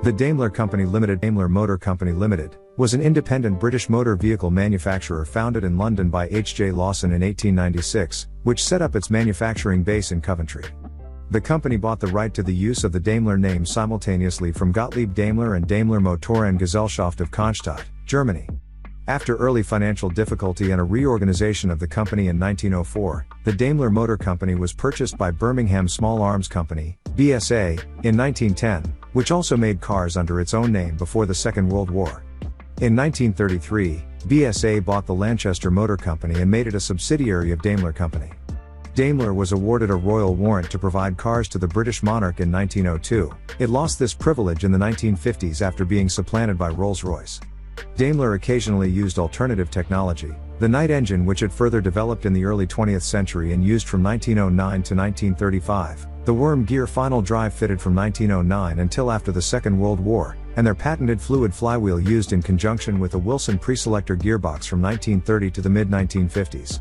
The Daimler Company Limited, Daimler Motor Company Limited, was an independent British motor vehicle manufacturer founded in London by H. J. Lawson in 1896, which set up its manufacturing base in Coventry. The company bought the right to the use of the Daimler name simultaneously from Gottlieb Daimler and Daimler Motorengesellschaft of Cannstatt, Germany. After early financial difficulty and a reorganization of the company in 1904, the Daimler Motor Company was purchased by Birmingham Small Arms Company, BSA, in 1910, which also made cars under its own name before the Second World War. In 1933, BSA bought the Lanchester Motor Company and made it a subsidiary of Daimler Company. Daimler was awarded a royal warrant to provide cars to the British monarch in 1902. It lost this privilege in the 1950s after being supplanted by Rolls-Royce. Daimler occasionally used alternative technology, the Knight engine, which it further developed in the early 20th century and used from 1909 to 1935, the worm gear final drive fitted from 1909 until after the Second World War, and their patented fluid flywheel used in conjunction with a Wilson preselector gearbox from 1930 to the mid-1950s.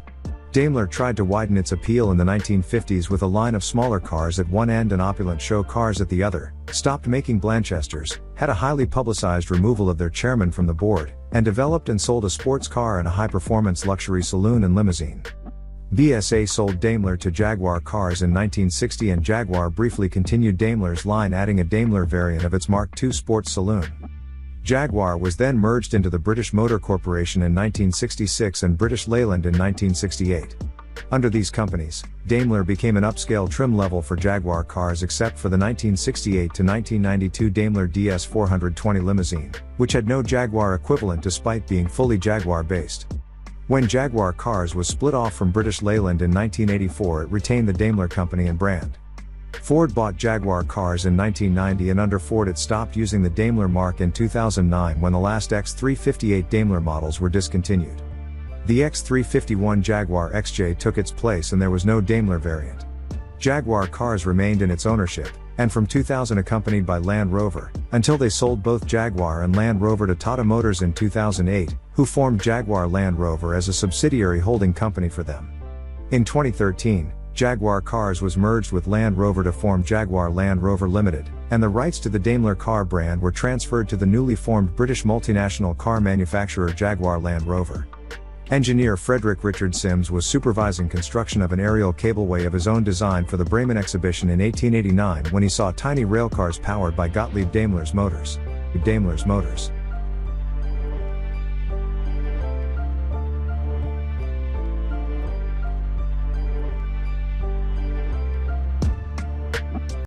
Daimler tried to widen its appeal in the 1950s with a line of smaller cars at one end and opulent show cars at the other, stopped making Blanchesters, had a highly publicized removal of their chairman from the board, and developed and sold a sports car and a high-performance luxury saloon and limousine. BSA sold Daimler to Jaguar cars in 1960 and Jaguar briefly continued Daimler's line, adding a Daimler variant of its Mark II sports saloon. Jaguar was then merged into the British Motor Corporation in 1966 and British Leyland in 1968. Under these companies, Daimler became an upscale trim level for Jaguar cars except for the 1968 to 1992 Daimler DS 420 limousine, which had no Jaguar equivalent despite being fully Jaguar-based. When Jaguar Cars was split off from British Leyland in 1984, it retained the Daimler Company and brand. Ford bought Jaguar Cars in 1990 and under Ford it stopped using the Daimler mark in 2009 when the last X358 Daimler models were discontinued. The X351 Jaguar XJ took its place and there was no Daimler variant. Jaguar Cars remained in its ownership, and from 2000 accompanied by Land Rover, until they sold both Jaguar and Land Rover to Tata Motors in 2008, who formed Jaguar Land Rover as a subsidiary holding company for them. In 2013, Jaguar Cars was merged with Land Rover to form Jaguar Land Rover Limited, and the rights to the Daimler car brand were transferred to the newly formed British multinational car manufacturer Jaguar Land Rover. Engineer Frederick Richard Sims was supervising construction of an aerial cableway of his own design for the Bremen exhibition in 1889 when he saw tiny railcars powered by Gottlieb Daimler's motors.